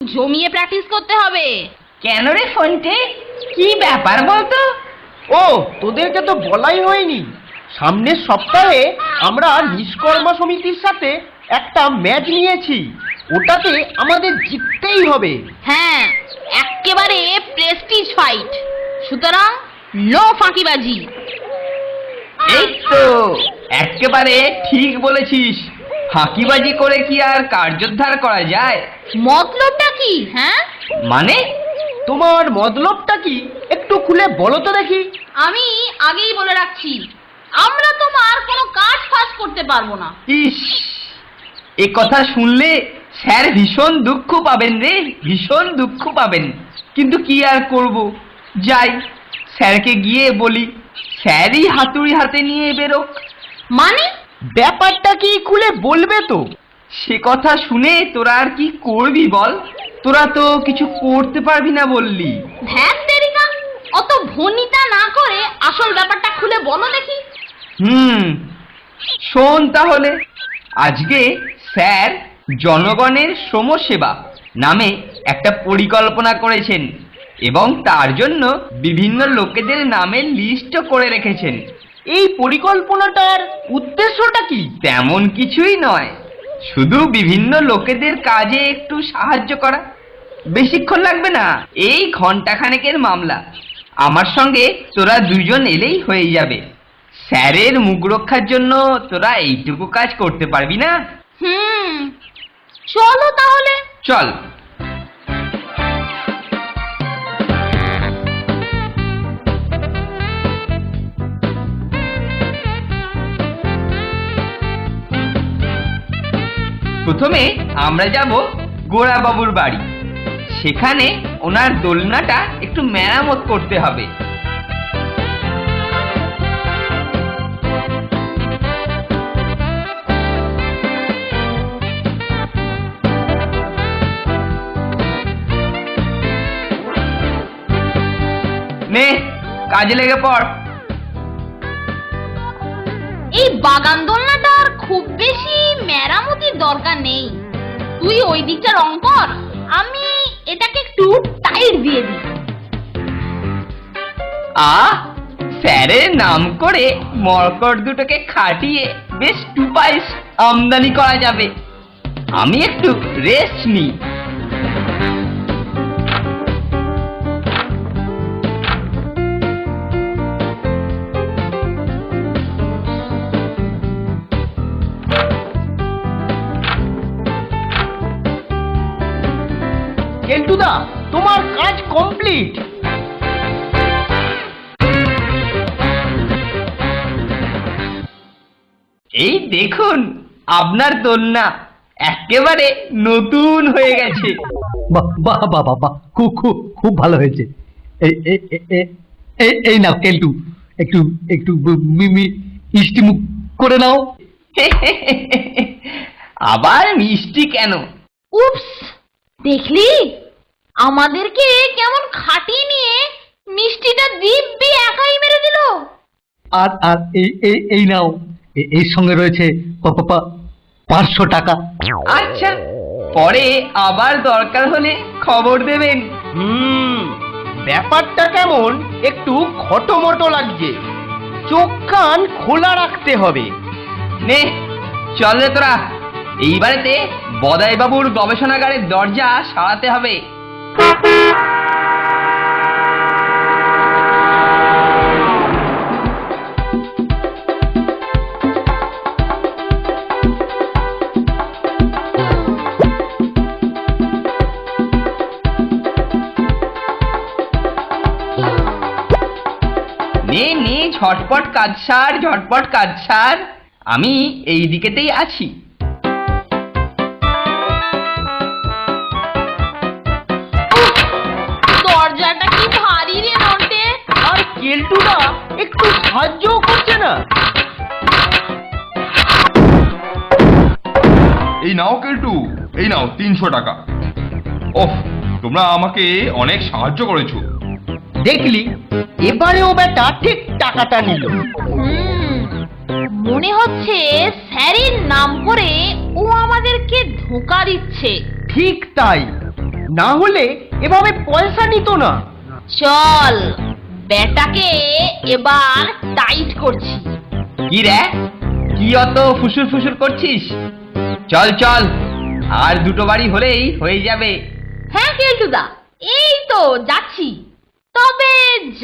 জমিয়ে প্র্যাকটিস করতে হবে। কেন রে ফোনটে, কি ব্যাপার বলতো? ও, তোদেরকে তো বলাই হয়নি, সামনের সপ্তাহে আমরা নিষ্কর্মা সমিতির সাথে একটা ম্যাচ নিয়েছি, ওটাতে আমাদের জিততেই হবে। হ্যাঁ, একেবারে প্রেস্টিজ ফাইট, সুতরাং নো ফাঁকিবাজি। এই তো একেবারে ঠিক বলেছিস, ফাঁকিবাজি করে কি আর কার্যোদ্ধার করা যায়? মতলবটা কি? হ্যাঁ, মানে তোমার মতলবটা কি একটু খুলে বলো তো দেখি। আমি আগেই বলে রাখছি, আমরা তোমার কোনো কাজ ফাজ করতে পারবো না। ইস, এ কথা শুনলে স্যার ভীষণ দুঃখ পাবেন রে, ভীষণ দুঃখ পাবেন। কিন্তু কি আর করব, যাই স্যারকে গিয়ে বলি, স্যারই হাতুড়ি হাতে নিয়ে বেরোক। মানে ব্যাপারটা কি খুলে বলবে তো? সে কথা শুনে তোরা আর কি করবি বল? তোরা তো কিছু করতে পারবি না বললি। ধ্যান তেরিকা, অত ভনিতা না করে আসল ব্যাপারটা খুলে বলো দেখি। শোন তাহলে, আজকে স্যার জনগণের সমাজসেবা নামে একটা পরিকল্পনা করেছেন এবং তার জন্য বিভিন্ন লোকেদের নামের লিস্টও করে রেখেছেন। এই পরিকল্পনাটার উদ্দেশ্যটা কি? তেমন কিছুই নয়, শুধু বিভিন্ন লোকেদের কাজে একটু সাহায্য করা। বেশিক্ষণ লাগবে না, এই ঘন্টাখানেকের মামলা। আমার সঙ্গে তোরা দুজন এলেই হয়ে যাবে। স্যারের মুখ রক্ষার জন্য তোরা এইটুকু কাজ করতে পারবি না? চলো তাহলে। চল। প্রথমে আমরা যাব গোড়াবাবুর বাড়ি, সেখানে ওনার দোলনাটা একটু মেরামত করতে হবে। নে, কাজে লেগে পড়। এই বাগান দোলনাটার খুব বেশি মেরামতির দরকার নেই, তুই ওই দিকটা রং কর, আমি এটাকে একটু টাইট দিয়ে দিই। স্যারের নাম করে মরকট দুটোকে খাটিয়ে বেশ 2 পয়সা আমদানি করা যাবে। আমি একটু রেস্ট নিই। কেলটুদা, তোমার কাজ কমপ্লিট। এই দেখুন আপনার দোলনা একেবারে নতুন হয়ে গেছে। বাহ বাহ বাহ বাহ বাহ, খুব খুব খুব ভালো হয়েছে। এই এই এই- এই এই নাও কেলটু, একটু একটু মিষ্টি মুখ করে নাও। আবার মিষ্টি কেন? উপস, দেখলি আমাদেরকে কেমন খাটিয়ে নিয়ে মিষ্টিটা দিব্যি একাই মেরে দিল। আর আর এই এই এই নাও, এর সঙ্গে রয়েছে 500 টাকা। আচ্ছা, পরে আবার দরকার হলে খবর দেবেন। ব্যাপারটা কেমন একটু খটোমটো লাগছে, চোখ কান খোলা রাখতে হবে। নে চল রে তোরা, এই বাড়িতে বদাই বাবুর গবেষণাগারের দরজা সারাতে হবে। নে নে, ঝটপট কাজ সার, ঝটপট কাজ সার। আমি এই দিকেতেই আছি। দরজাটা কি ভারী রে নন্টে। আর কেলটুদা একটু সাহায্য করছে না। এই নাও কেলটু, এই নাও 300 টাকা। ওহ, তোমরা আমাকে অনেক সাহায্য করেছো। দেখলি, এবারেও বেটা ঠিক টাকাটা নিল। মনে হচ্ছে স্যারের নাম করে ও আমাদেরকে ধোঁকা দিচ্ছে। ঠিক তাই, না হলে এভাবে পয়সা নিত না। চল, বেটাকে এবার টাইট করছি। কি রে, কি অত ফুসুর ফুসুর করছিস? চল চল, আর দুটো বাড়ি হলেই হয়ে যাবে। হ্যাঁ কেলটুদা, এই তো যাচ্ছি। তবে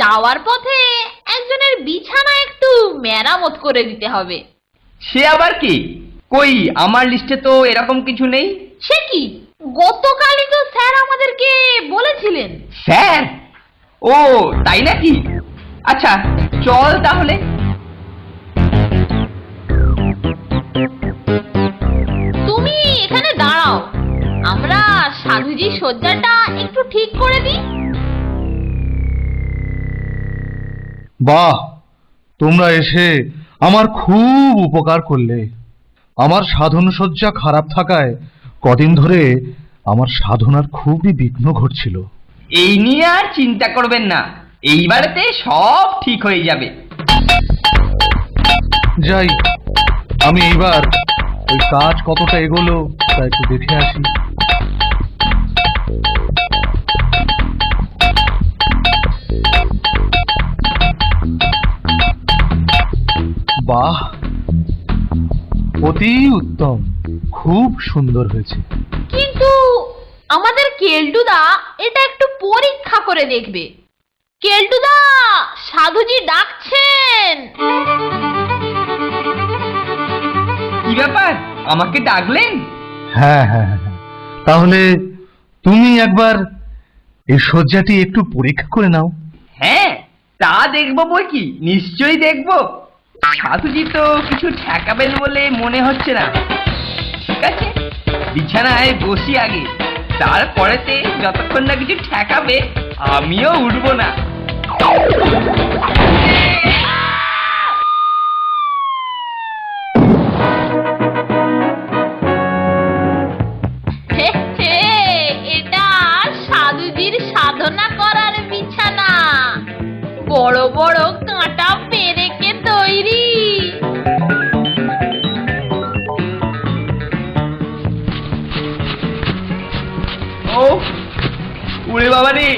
যাওয়ার পথে একজনের বিছানা একটু মেরামত করে দিতে হবে। সে আবার কি? কই, আমার লিস্টে তো এরকম কিছু নেই। সে কি, গতকালই তো স্যার আমাদেরকে বলেছিলেন। স্যার? ও তাই নাকি? আচ্ছা চল তাহলে। তুমি এখানে দাঁড়াও, আমরা সাধুজির শয্যাটা একটু ঠিক করে দিই। বাহ, তোমরা এসে আমার খুব উপকার করলে। আমার সাধনসজ্জা খারাপ থাকায় কদিন ধরে আমার সাধনার খুবই বিঘ্ন ঘটছিল। এই নিয়ে আর চিন্তা করবেন না, এইবারেতে সব ঠিক হয়ে যাবে। যাই, আমি এইবার ওই কাজ কতটা এগোলো তা একটু দেখে আসি। বাহ, অতি উত্তম, খুব সুন্দর হয়েছে। কিন্তু আমাদের কেলটুদা এটা একটু পরীক্ষা করে দেখবে। কেলটুদা, সাধুজি ডাকছেন। কি ব্যাপার, আমাকে ডাকলেন? হ্যাঁ হ্যাঁ হ্যাঁ, তাহলে তুমি একবার এই শয্যাটি একটু পরীক্ষা করে নাও। হ্যাঁ, তা দেখবো বই কি, নিশ্চয়ই দেখবো। সাধুজি তো কিছু ঠেকাবেন বলে মনে হচ্ছে না। ঠিক আছে, বিছানায় বসি আগে, তারপরেতে যতক্ষণ না কিছু ঠেকাবে আমিও উঠবো না। এটা সাধুজির সাধনা করার বিছানা, বড় বড় কাঁটা পেরেকে তৈরি। ও ওরে বাবা রে,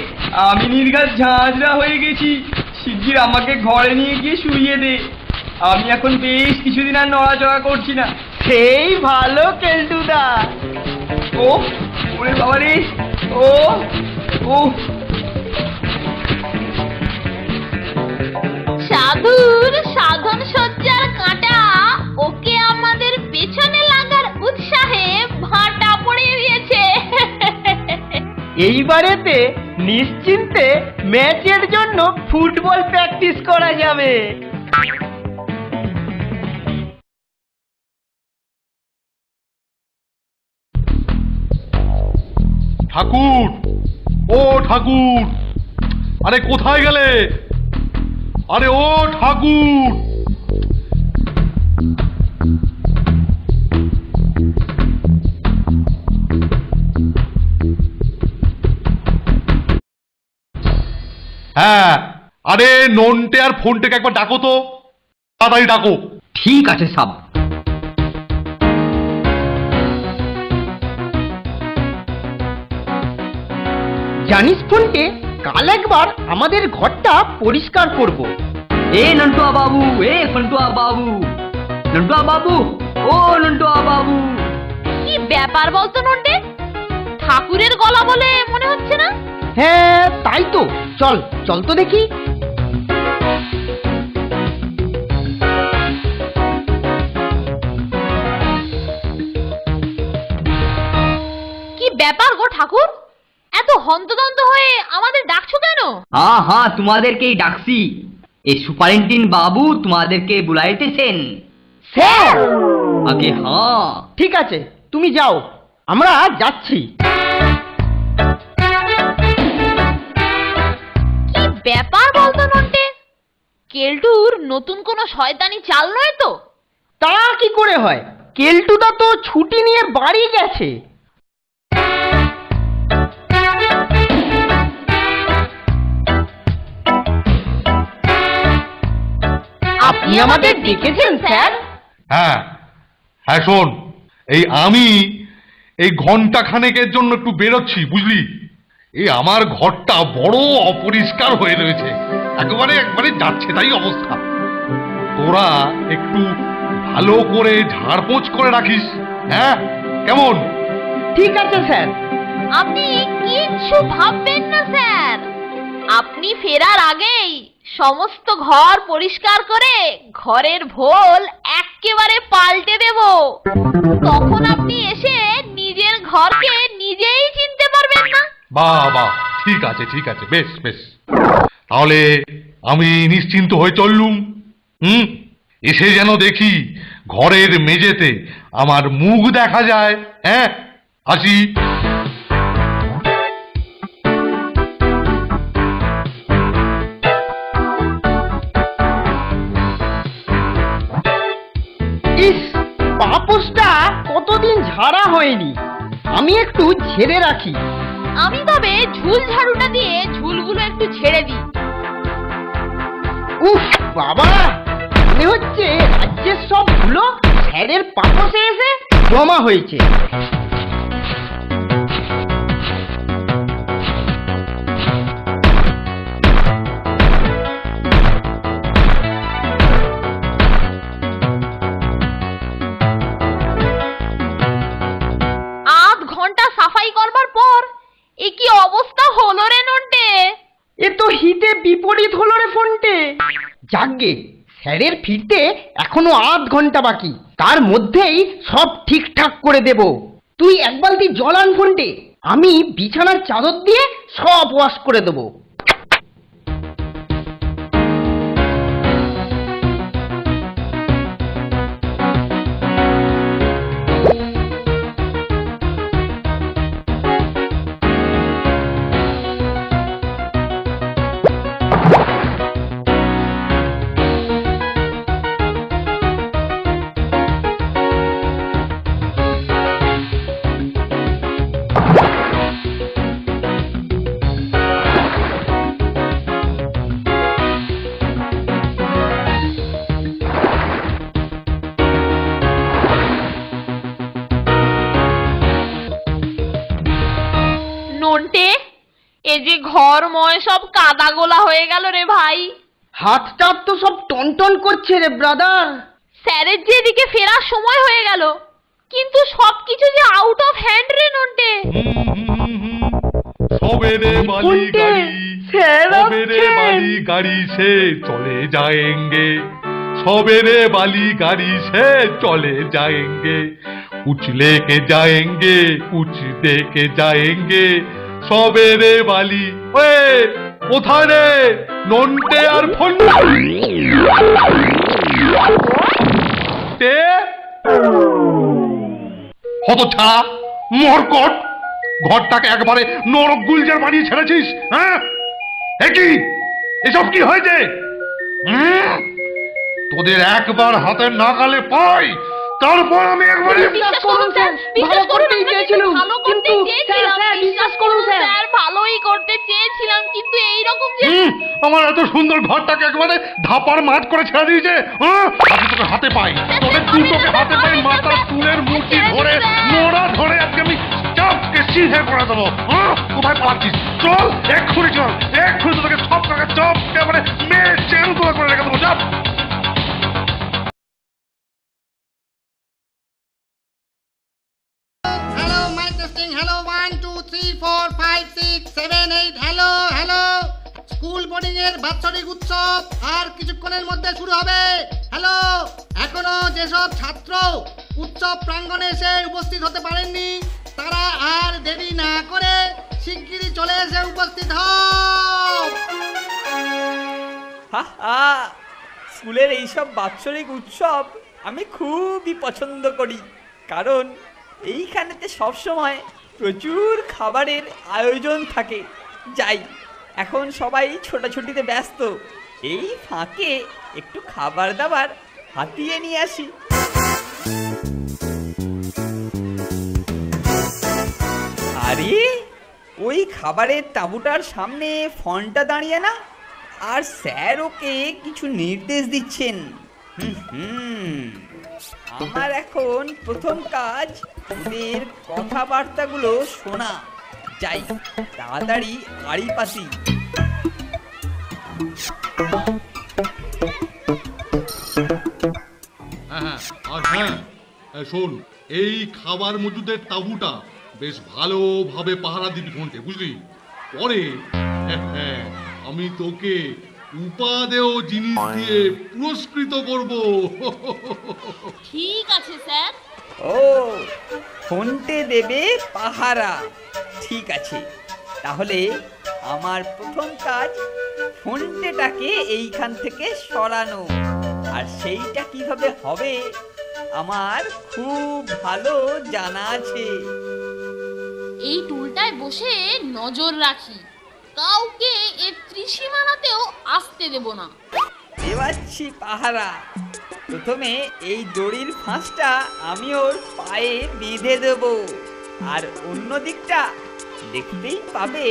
আমি নির্ঘাত ঝাঁঝরা হয়ে গেছি। শিগগির আমাকে ঘরে নিয়ে গিয়ে শুইয়ে দে, আমি এখন বেশ কিছুদিন আর নড়াচড়া করছি না। সেই ভালো কেলটুদা। ও ওরে বাবা রে, ও ও সাধুর সাধন সজ্জার কাঁটা ওকে আমাদের পেছনে লাগার উৎসাহে ভাটা পড়িয়ে দিয়েছে। এইবারেতে নিশ্চিন্তে ম্যাচের জন্য ফুটবল প্র্যাকটিস করা যাবে। ঠাকুর, ও ঠাকুর, আরে কোথায় গেলে? আরে ও ঠাকুর! হ্যাঁ, আরে নন্টে আর ফোনটাকে একবার ডাকো তো, তাড়াতাড়ি ডাকো। ঠিক আছে সাব। জানিস ফোনটে, কাল একবার আমাদের ঘরটা পরিষ্কার করব। এ নন্টুয়া বাবু, এ ফন্টুয়া বাবু, নন্টুয়া বাবু, ও নন্টুয়া বাবু। কি ব্যাপার বলতো নন্টে, ঠাকুরের গলা বলে মনে হচ্ছে না? হ্যাঁ তাই তো, চল চল তো দেখি। কি ব্যাপার গো ঠাকুর, এত হন্তদন্ত হয়ে আমাদের ডাকছো কেন? হ্যাঁ হ্যাঁ, তোমাদেরকেই ডাকছি। এই সুপারিনটেন্ডেন্ট বাবু তোমাদেরকে বুলাইতেছেন। স্যার? আগে হ্যাঁ। ঠিক আছে, তুমি যাও, আমরা যাচ্ছি। কি ব্যাপার বলতো নন্টে, কেলটুর নতুন কোনো শয়তানি চাল নয় তো? তা কি করে হয়, কেলটুদা তো ছুটি নিয়ে বাড়ি গেছে। আপনি আমাদের ডেকেছেন স্যার? হ্যাঁ হ্যাঁ, শোন, এই আমি এই ঘন্টা খানেকের জন্য একটু বেরোচ্ছি, বুঝলি? এই আমার ঘরটা বড় অপরিষ্কার হয়ে রয়েছে, একেবারে যাচ্ছে তাই অবস্থা। তোরা একটু ভালো করে ঝাড়পোঁছ করে রাখিস, হ্যাঁ? কেমন? ঠিক আছে স্যার। আপনি কিচ্ছু ভাববেন না স্যার, আপনি ফেরার আগেই সমস্ত ঘর পরিষ্কার করে ঘরের ভোল একেবারে পাল্টে দেব। তখন আপনি এসে নিজের ঘরকে নিজেই চিনতে পারবেন না। বাহ বাহ, ঠিক আছে ঠিক আছে, বেশ বেশ। তাহলে আমি নিশ্চিন্ত হয়ে চললুম। এসে যেন দেখি ঘরের মেঝেতে আমার মুখ দেখা যায়। হ্যাঁ, আসি। ইস, পাপোশটা কতদিন ঝাড়া হয়নি, আমি একটু ঝেড়ে রাখি। আমি তবে ঝুল ঝাড়ুটা দিয়ে ঝুলগুলো একটু ঝেড়ে দিই। উফ বাবা, মনে হচ্ছে রাজ্যের সব ধুলো স্যারের পাপোশে এসে জমা হয়েছে। সাফাই করবার পর এ কি অবস্থা হলো রে নন্টে? এ তো হিতে বিপরীত হলো রে ফোনটে। যাকগে, স্যারের ফিরতে এখনো 8 ঘন্টা বাকি, তার মধ্যেই সব ঠিকঠাক করে দেব। তুই এক বালতি জল আন ফোনটে, আমি বিছানার চাদর দিয়ে সব ওয়াশ করে দেবো। নন্টে, এ যে ঘরময় সব কাদা গোলা হয়ে গেল রে ভাই। হাতটা তো সব টনটন করছে রে ব্রাদার। স্যারের যে এদিকে ফেরার সময় হয়ে গেল, কিন্তু সবকিছু যে আউট অফ হ্যান্ড রে নন্টে। সবেরে বালি গাড়ি, সবেরে বালি গাড়ি সে চলে जाएंगे, सवेरे वाली गाड़ी से चले जाएंगे, कुछ लेके जाएंगे कुछ दे के जाएंगे, सवेरे वाली। ओए কোথায় রে নন্টে আর ফন্টে? হতছাড়া মরকট, ঘরটাকে একবারে নরক গুলজার বানিয়ে ছেড়েছিস। হ্যাঁ, একই এসব কি হয়েছে? তোদের একবার হাতের নাগালে পাই, তারপর আমি একবারে। বিশ্বাস করুন স্যার, বিশ্বাস করুন, ভালো করতে চেয়েছিলাম, বিশ্বাস করুন স্যার, ভালোই করতে চেয়েছিলাম, কিন্তু এই রকম যে আমার এত সুন্দর ঘরটাকে একবারে ধাপার মাঠ করে ছেড়ে দিয়েছে। তোকে হাতে পাই, তোদের দুটোকে হাতে পাই, মাথার চুলের মুঠি ধরে নোড়া ধরে আজকে আমি চাপকে সিধে করে দেবো। কোথায় পালাচ্ছিস? চল এক্ষুনি, চল এক্ষুনি, তোকে সব টাকা চাপকে এবারে মেয়ে চেন করে রেখে দেবো। চাপ। Hello, mic testing. Hello, 1 2 3 4 5 6 7 8. Hello, hello. School boarding এর বাৎসরিক উৎসব আর কিছুক্ষণের মধ্যে শুরু হবে। হ্যালো, এখনো যেসব ছাত্র উৎসব প্রাঙ্গণে এসে উপস্থিত হতে পারেননি, তারা আর দেরি না করে শিগগিরই চলে এসে উপস্থিত হও। স্কুলের এইসব বাৎসরিক উৎসব আমি খুবই পছন্দ করি, কারণ এইখানেতে সবসময় প্রচুর খাবারের আয়োজন থাকে। যাই, এখন সবাই ছোটাছুটিতে ব্যস্ত, এই ফাঁকে একটু খাবার দাবার হাতিয়ে নিয়ে আসি। আরে ওই খাবারের তাঁবুটার সামনে ফোনটা দাঁড়িয়ে না, আর স্যার ওকে কিছু নির্দেশ দিচ্ছেন। আমার এখন প্রথম কাজ ওদের কথাবার্তাগুলো শোনা। যাই তাড়াতাড়ি আড়ি পাতি। হ্যাঁ, আর হ্যাঁ, শোন, এই খাবার মজুদের তাঁবুটা বেশ ভালোভাবে পাহারা দিবি ফোনটে, বুঝলি? পরে আমি তোকে উপাদেয় জিনিস দিয়ে পুরস্কৃত করব। ঠিক আছে স্যার। ও, ফোনটে দেবে পাহারা। ঠিক আছে, তাহলে আমার প্রথম কাজ ফোনটেটাকে এইখান থেকে সরানো। আর সেইটা কিভাবে হবে আমার খুব ভালো জানা আছে। এই টুলটায় বসে নজর রাখি, কাউকে এর ত্রিসীমানাতেও আসতে দেব না। দেওয়াচ্ছি পাহারা। প্রথমে এই দড়ির ফাঁসটা আমি ওর পায়ে বেঁধে দেব, আর অন্য দিকটা দেখতেই পাবে।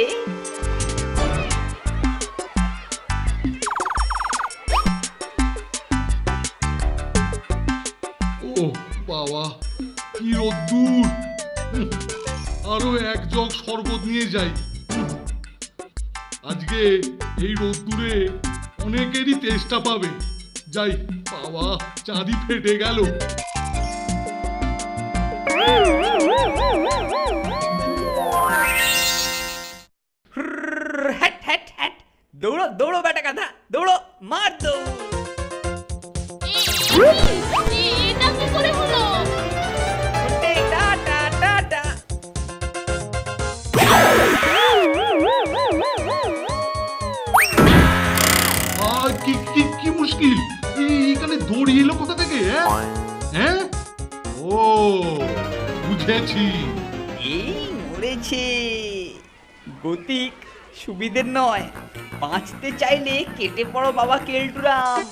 ও বাবা, কি রোদ্দুর! আরো এক জগ শরবত নিয়ে যাই। আজকে এই রোদ্দুরে অনেকেরই তেষ্টা পাবে। যাই বাবা, চাঁদি ফেটে গেল। হ্যাট হ্যাট হ্যাট, দৌড়ো দৌড়ো বেটা গাধা, দৌড়ো, মার দৌড়। এটা কি করে হলো? Tata tata. কি কি কি মুশকিল! এখানে দড়ি এলো কোথা থেকে? হ্যাঁ, ও বুঝেছি। এই মরেছে। গতিক সুবিধের নয়, বাঁচতে চাইলে কেটে পড়ো বাবা কেলটুরাম।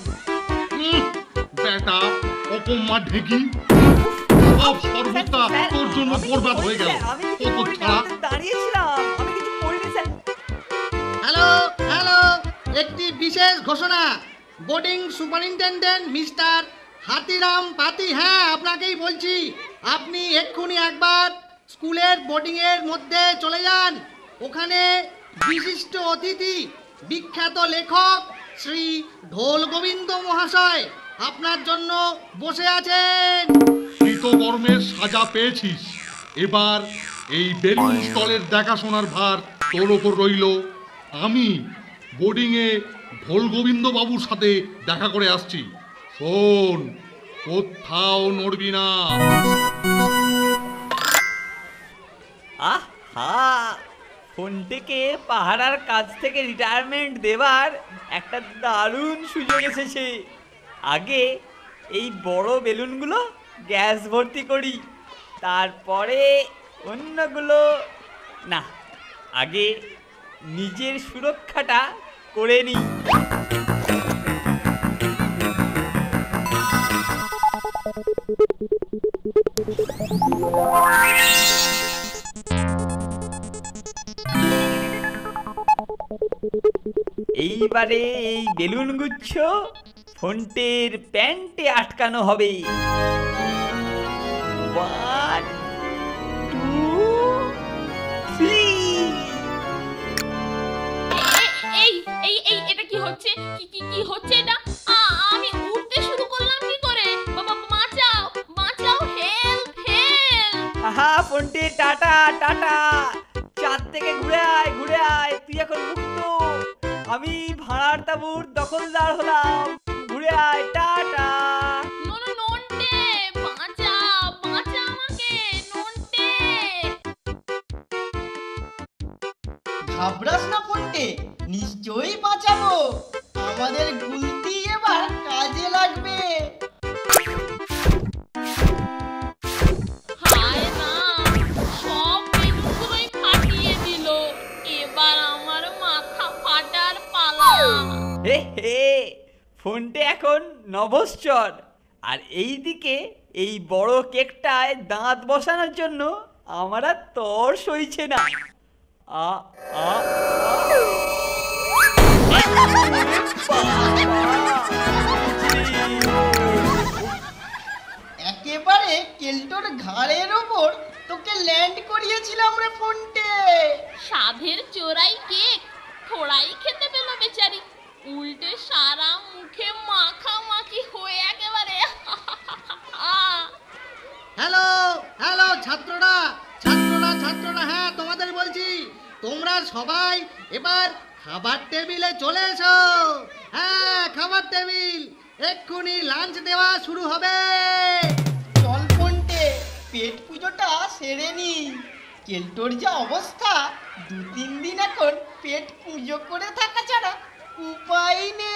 বেটা অপমা ঢেকি, সব সর্বতা তোর জন্য বরবাদ হয়ে গেল। আমি কিছু করিনি, আমি দাঁড়িয়েছিলাম, আমি কিছু করিনি স্যার। হ্যালো হ্যালো, একটি বিশেষ ঘোষণা। বোর্ডিং সুপারিনটেন্ডেন্ট মিস্টার হাতিরাম পাতি, হ্যাঁ আপনাকেই বলছি। আপনি এক্ষুনি একবার স্কুলের বোর্ডিংয়ের মধ্যে চলে যান। ওখানে বিশিষ্ট অতিথি, বিখ্যাত লেখক শ্রী ঢোল গোবিন্দ মহাশয় আপনার জন্য বসে আছেন। শীত গরমের সাজা পেয়েছিস, এবার এই বেলুন স্টলের দেখাশোনার ভার তোর ওপর রইল। আমি বোর্ডিংয়ে ঢোল গোবিন্দ বাবুর সাথে দেখা করে আসছি। শোন, কোথাও নড়বি না। আহা, ফোনটিকে পাহারার কাছ থেকে রিটায়ারমেন্ট দেবার একটা দারুণ সুযোগ এসেছে। আগে এই বড় বেলুনগুলো গ্যাস ভর্তি করি, তারপরে অন্যগুলো। না, আগে নিজের সুরক্ষাটা করে নিই। এইবারে এই বেলুন গুচ্ছ ফোনটের প্যান্টে আটকানো হবে। 1 2 3। এই এই এই এটা কি হচ্ছে? কি হচ্ছে এটা? আমি উঠতে শুরু করলাম কি করে? বাবা বাঁচাও, বাঁচাও, হেল্প হেল্প। আহা ফোনটে, টাটা টাটা। চাঁদ থেকে ঘুরে আয়, ঘুরে আয়, তুই এখন মুক্ত। আমি ভাড়ার তাঁবুর দখলদার হলাম। ঘুরে আয়, টাটা। নন্টে, বাঁচা, বাঁচা আমাকে, নন্টে। ঘাবড়াস না ফোনটে, নিশ্চয়ই বাঁচাবো। আমাদের গুলতি এবার কাজে লাগবে। হায় না, সব বেলুনগুলোই ফাটিয়ে দিল। এবার আমার মাথা ফাটার পালা। হে হে, ফোনটে এখন নভশ্চর। আর এইদিকে এই বড় কেকটায় দাঁত বসানোর জন্য আমার আর তর সইছে না। আ আ কেল্টোর ঘাড়ের ওপর তোকে ল্যান্ড করিয়েছিলাম রে ফোনটে। সাধের চোরাই কেক থোড়াই খেতে পেল বেচারি, উল্টে সারা মুখে মাখামাখি হয়ে একেবারে। হ্যালো হ্যালো ছাত্ররা ছাত্ররা ছাত্ররা, হ্যাঁ তোমাদের বলছি, তোমরা সবাই এবার খাবার টেবিলে চলে এসো। হ্যাঁ খাবার টেবিল, এক্ষুনি লাঞ্চ দেওয়া শুরু হবে। চল ফোনটে, পেট পুজোটা সেরে নি। কেল্টোর যা অবস্থা, 2-3 দিন এখন পেট পুজো করে থাকা ছাড়া উপায় নেই।